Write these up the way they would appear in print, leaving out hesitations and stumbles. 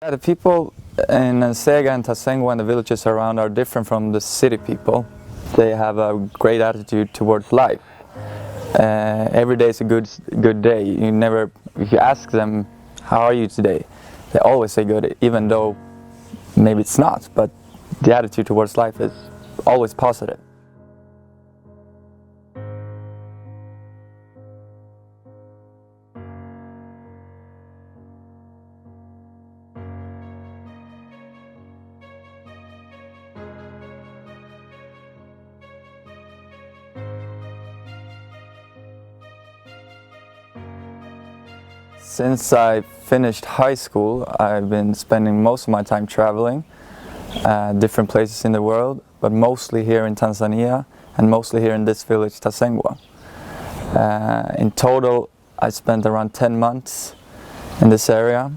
Yeah, the people in Nzega and Tanzania and the villages around are different from the city people. They have a great attitude towards life. Every day is a good day. If you ask them, how are you today? They always say good, even though maybe it's not, but the attitude towards life is always positive. Since I finished high school, I've been spending most of my time traveling, different places in the world, but mostly here in Tanzania and mostly here in this village, Tanzania. In total, I spent around 10 months in this area.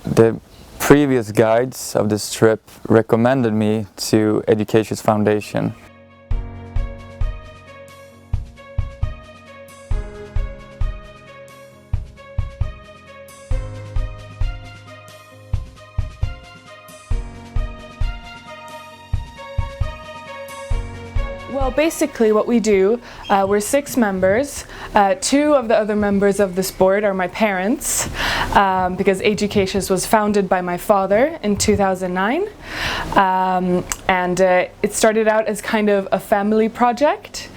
The previous guides of this trip recommended me to AiDucatius Foundation. Well, basically what we do, we're 6 members. 2 of the other members of this board are my parents, because AiDucatius was founded by my father in 2009. It started out as kind of a family project.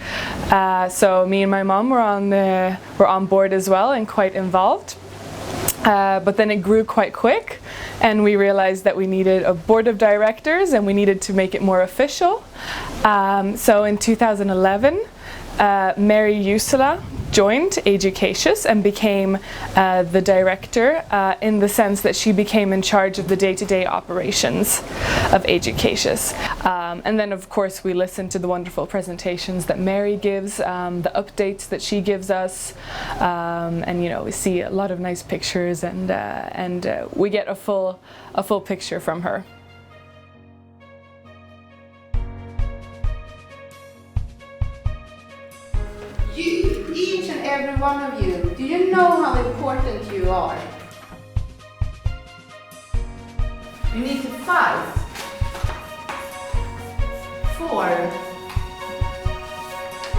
So me and my mom were on board as well and quite involved. But then it grew quite quick, and we realized that we needed a board of directors and we needed to make it more official. So in 2011, Mary Usula joined AiDucatius and became the director, in the sense that she became in charge of the day-to-day operations of AiDucatius. And then of course we listen to the wonderful presentations that Mary gives, the updates that she gives us, and we see a lot of nice pictures, and we get a full picture from her. Each and every one of you, do you know how important you are? You need to fight for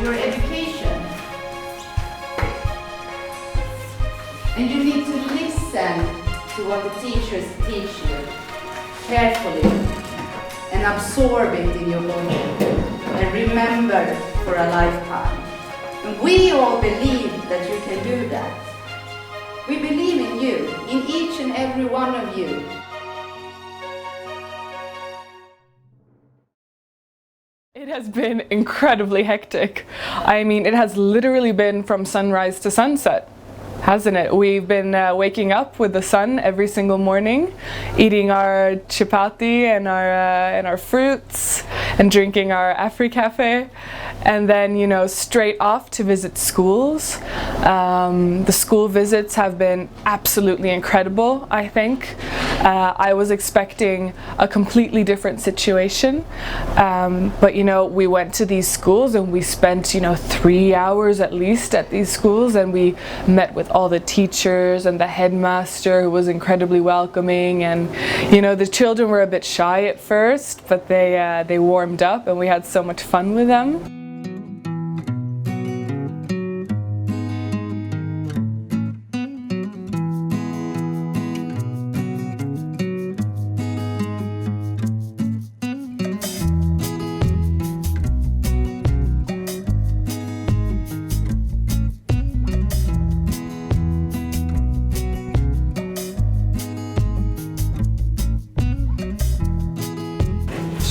your education. And you need to listen to what the teachers teach you carefully and absorb it in your body and remember for a lifetime. And we all believe that you can do that. We believe in you, in each and every one of you. It has been incredibly hectic. I mean, it has literally been from sunrise to sunset, hasn't it? We've been waking up with the sun every single morning, eating our chapati and our fruits, and drinking our Afri-Cafe, and then straight off to visit schools. The school visits have been absolutely incredible, I think. I was expecting a completely different situation, but we went to these schools and we spent 3 hours at least at these schools, and we met with all the teachers and the headmaster, who was incredibly welcoming, and the children were a bit shy at first, but they warmed up and we had so much fun with them.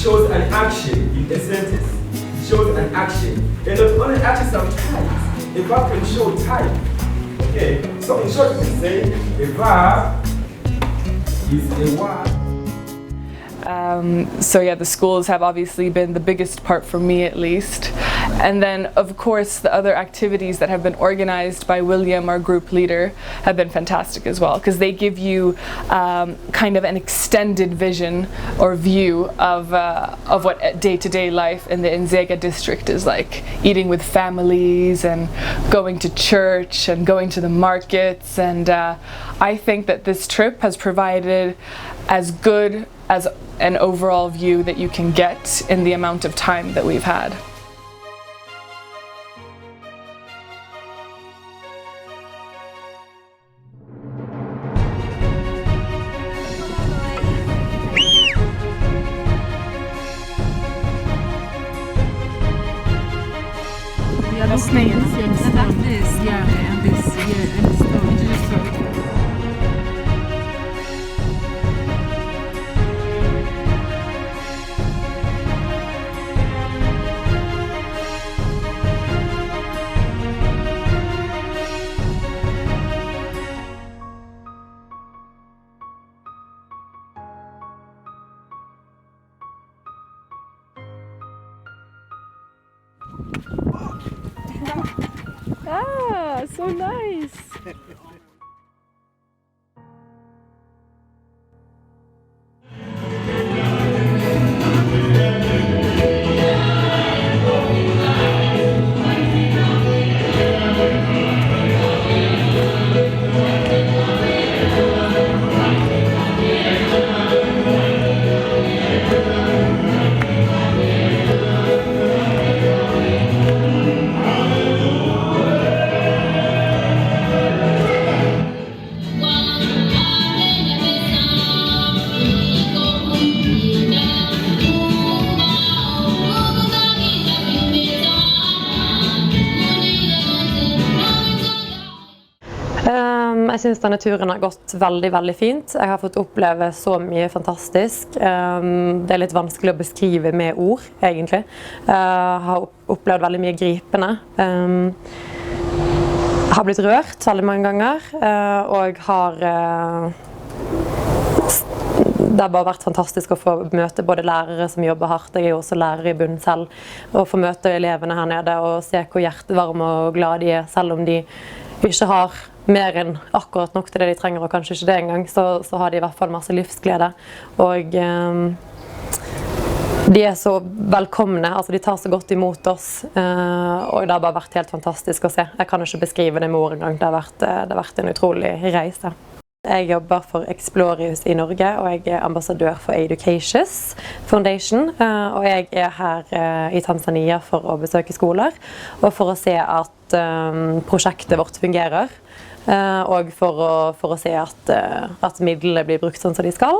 Shows an action in a sentence. It shows an action. And not only action sometimes, a verb can show type. Okay? So in short, we can say a verb is a word. So yeah, the schools have obviously been the biggest part for me, at least. And then of course the other activities that have been organized by William, our group leader, have been fantastic as well, because they give you kind of an extended vision or view of what day-to-day life in the Nzega district is like, eating with families and going to church and going to the markets. And I think that this trip has provided as good as an overall view that you can get in the amount of time that we've had. The snails, like this, yeah, and this, yeah, and the stone. Ah, so nice! Jeg synes denne turen har gått veldig, veldig fint. Jeg har fått oppleve så mye fantastisk. Det er litt vanskelig å beskrive med ord, egentlig. Jeg har opplevd veldig mye gripende. Jeg har blitt rørt veldig mange ganger, og det har bare vært fantastisk å få møte både lærere som jobber hardt, jeg er jo også lærer i bunnen selv, og få møte elevene her nede og se hvor hjertevarme og glad de er, selv om de ikke har mer enn akkurat nok til det de trenger, og kanskje ikke det engang, så har de i hvert fall masse livsglede. Og de er så velkomne, altså de tar så godt imot oss, og det har bare vært helt fantastisk å se. Jeg kan ikke beskrive det med ord engang, det har vært en utrolig reise. Jeg jobber for Explorius i Norge, og jeg er ambassadør for AiDucatius Foundation, og jeg er her i Tanzania for å besøke skoler, og for å se at prosjektet vårt fungerer, og for å se at midlene blir brukt sånn som de skal,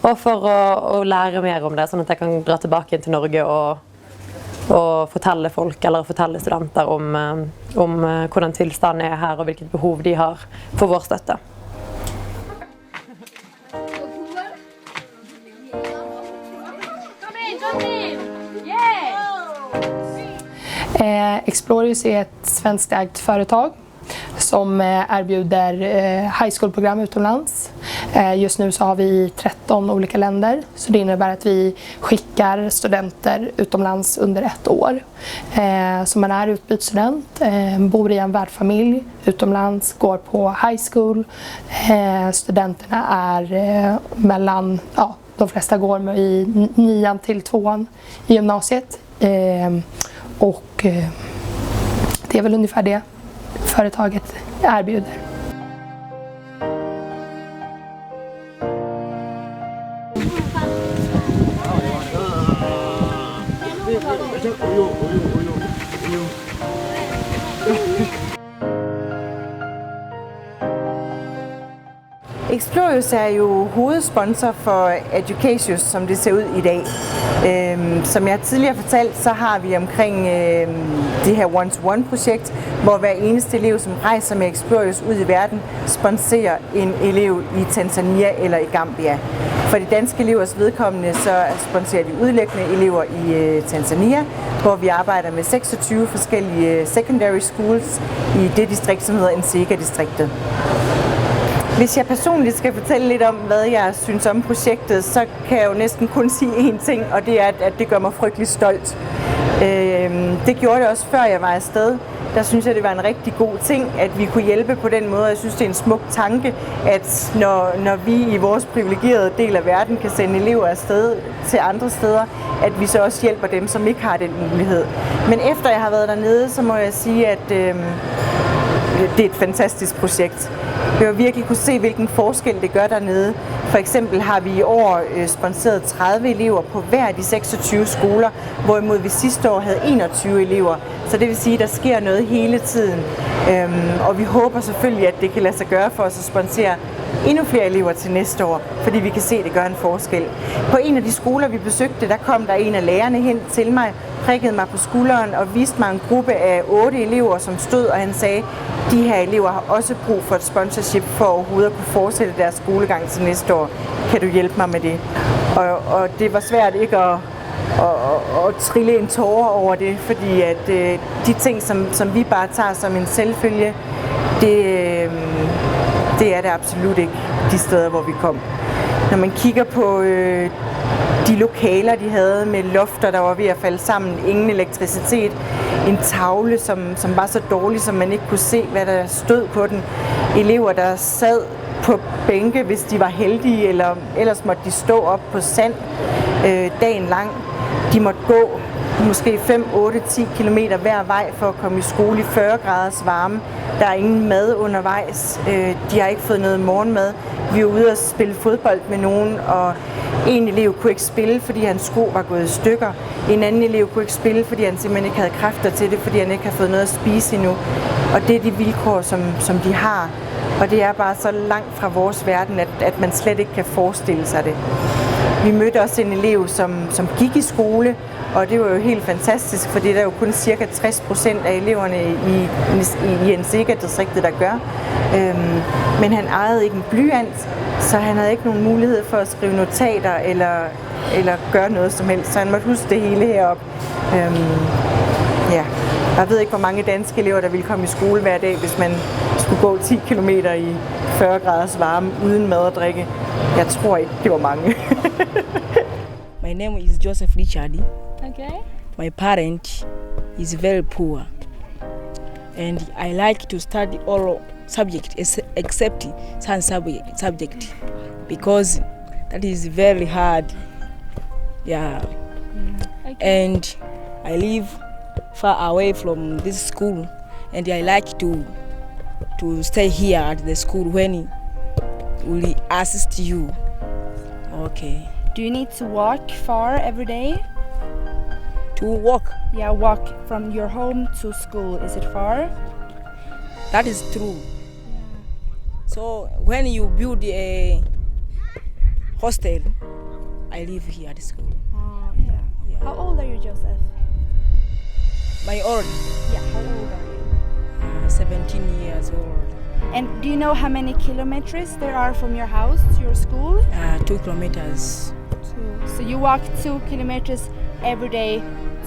og for å lære mer om det, sånn at jeg kan dra tilbake til Norge og fortelle folk, eller fortelle studenter om hvordan tilstanden er her, og hvilket behov de har for vår støtte. Explorius är ett svenskägt företag som erbjuder high school-program utomlands. Just nu så har vi 13 olika länder, så det innebär att vi skickar studenter utomlands under 1 år. Så man är utbytesstudent, bor i en värdfamilj utomlands, går på high school. Studenterna är mellan, ja, de flesta går i 9 till 2 i gymnasiet. Och det är väl ungefär det företaget erbjuder. Explorius er jo hovedsponsor for AiDucatius, som det ser ud i dag. Som jeg tidligere fortalt, så har vi omkring det her one-to-one-projekt, hvor hver eneste elev, som rejser med Explorius ud i verden, sponsorer en elev i Tanzania eller i Gambia. For de danske elevers vedkommende, så sponsorer vi udelukkende elever i Tanzania, hvor vi arbejder med 26 forskellige secondary schools i det distrikt, som hedder Nzega-distriktet. Hvis jeg personligt skal fortælle lidt om, hvad jeg synes om projektet, så kan jeg jo næsten kun sige én ting, og det er, at det gør mig frygtelig stolt. Det gjorde det også før jeg var afsted. Der synes jeg, det var en rigtig god ting, at vi kunne hjælpe på den måde. Jeg synes, det er en smuk tanke, at når vi i vores privilegerede del af verden kan sende elever afsted til andre steder, at vi så også hjælper dem, som ikke har den mulighed. Men efter jeg har været dernede, så må jeg sige, at det er et fantastisk projekt. Vi har virkelig kunne se, hvilken forskel det gør dernede. For eksempel har vi i år sponsoreret 30 elever på hver af de 26 skoler, hvorimod vi sidste år havde 21 elever. Så det vil sige, at der sker noget hele tiden. Og vi håber selvfølgelig, at det kan lade sig gøre for os at sponsere endnu flere elever til næste år, fordi vi kan se, at det gør en forskel. På en af de skoler, vi besøgte, der kom der en af lærerne hen til mig, prikkede mig på skulderen og viste mig en gruppe af 8 elever, som stod, og han sagde, de her elever har også brug for et sponsorship for overhovedet at kunne fortsætte deres skolegang til næste år. Kan du hjælpe mig med det? Og det var svært ikke at trille en tåre over det, fordi at de ting, som vi bare tager som en selvfølge, det er det absolut ikke de steder, hvor vi kom. Når man kigger på de lokaler, de havde med lofter, der var ved at falde sammen, ingen elektricitet, en tavle, som var så dårlig, som man ikke kunne se, hvad der stod på den. Elever, der sad på bænke, hvis de var heldige, eller ellers måtte de stå op på sand dagen lang. De måtte gå måske 5, 8, 10 kilometer hver vej for at komme i skole i 40 graders varme. Der er ingen mad undervejs. De har ikke fået noget morgenmad. Vi var ude og spille fodbold med nogen, og en elev kunne ikke spille, fordi hans sko var gået i stykker. En anden elev kunne ikke spille, fordi han simpelthen ikke havde kræfter til det, fordi han ikke havde fået noget at spise endnu. Og det er de vilkår, som de har. Og det er bare så langt fra vores verden, at man slet ikke kan forestille sig det. Vi mødte også en elev, som gik i skole, og det var jo helt fantastisk, fordi der er jo kun cirka 60% af eleverne i Nzega-distriktet, der gør. Men han ejede ikke en blyant, så han havde ikke nogen mulighed for at skrive notater eller gøre noget som helst, så han måtte huske det hele heroppe. Ja. Jeg ved ikke, hvor mange danske elever, der ville komme i skole hver dag, hvis man skulle gå 10 km i 40 graders varme uden mad og drikke. Jeg tror ikke, det var mange. My name is Joseph Richard. Okay. My parent is very poor, and I like to study all subjects except science subject because that is very hard. Yeah. Okay. And I live far away from this school, and I like to stay here at the school when we assist you. Okay. Do you need to walk far every day? To walk? Yeah, walk from your home to school. Is it far? That is true. So when you build a hostel, I live here at school. Oh, yeah. How old are you, Joseph? My old? Yeah, how old are you? 17 years old. And do you know how many kilometers there are from your house to your school? 2 kilometers. So you walk 2 kilometers every day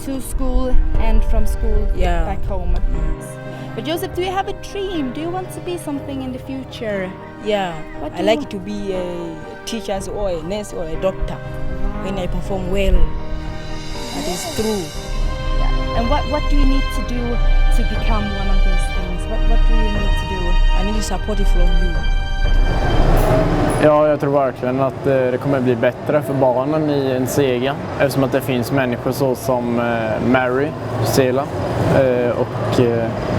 to school and from school back home. But Joseph, do you have a dream? Do you want to be something in the future? Yeah, I like to be a teacher or a nurse or a doctor when I perform well. That is true. Yeah. And what do you need to do to become one of these things? What do you need to do? I need support from you. Ja, jag tror verkligen att det kommer bli bättre för barnen i Nzega eftersom att det finns människor så som Mary Sela och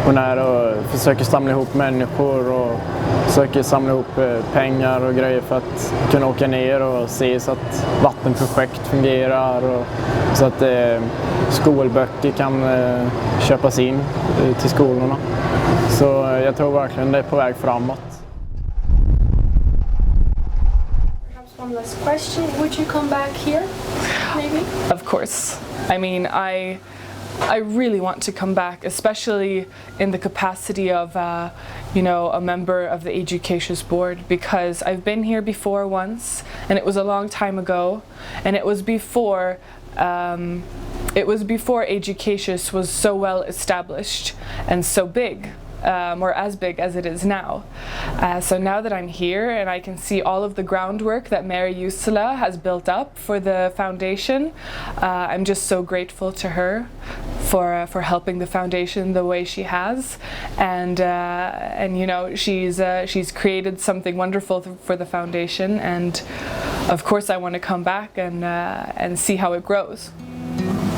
hon är och försöker samla ihop människor och försöker samla ihop pengar och grejer för att kunna åka ner och se så att vattenprojekt fungerar och så att skolböcker kan köpas in till skolorna. Så jag tror verkligen det är på väg framåt. One last question. Would you come back here, maybe? Of course. I mean, I really want to come back, especially in the capacity of, a member of the AiDucatius board, because I've been here before once, and it was a long time ago, and it was before AiDucatius was so well established and so big. Or as big as it is now. So now that I'm here and I can see all of the groundwork that Mary Usula has built up for the foundation, I'm just so grateful to her for helping the foundation the way she has, and she's created something wonderful for the foundation, and of course I want to come back and see how it grows.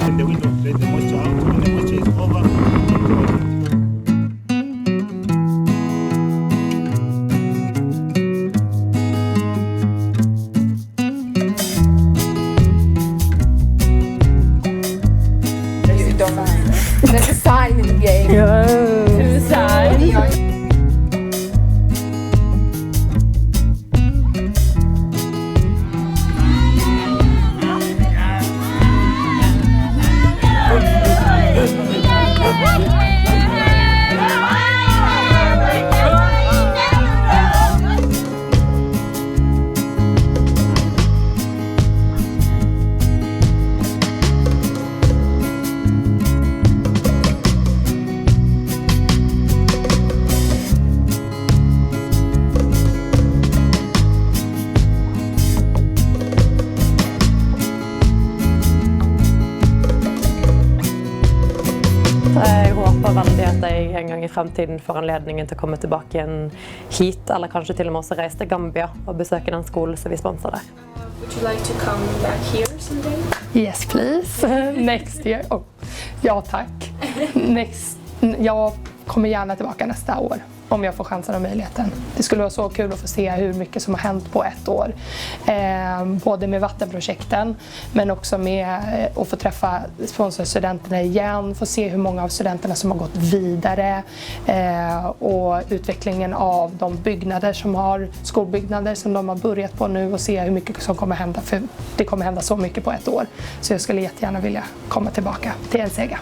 And the window, let the moisture out. When the moisture is over, at jeg en gang i fremtiden får anledningen til å komme tilbake igjen hit, eller kanskje til og med også reise til Gambia og besøke den skolen som vi sponser der. Would you like to come back here someday? Yes, please. Next year. Oh, ja, tack. Jag kommer gärna tillbaka nästa år om jag får chansen och möjligheten. Det skulle vara så kul att få se hur mycket som har hänt på ett år. Både med vattenprojekten men också med att få träffa sponsorstudenterna igen. Få se hur många av studenterna som har gått vidare. Och utvecklingen av de byggnader som har, skolbyggnader som de har börjat på nu och se hur mycket som kommer hända. För det kommer hända så mycket på ett år. Så jag skulle jättegärna vilja komma tillbaka till Nzega.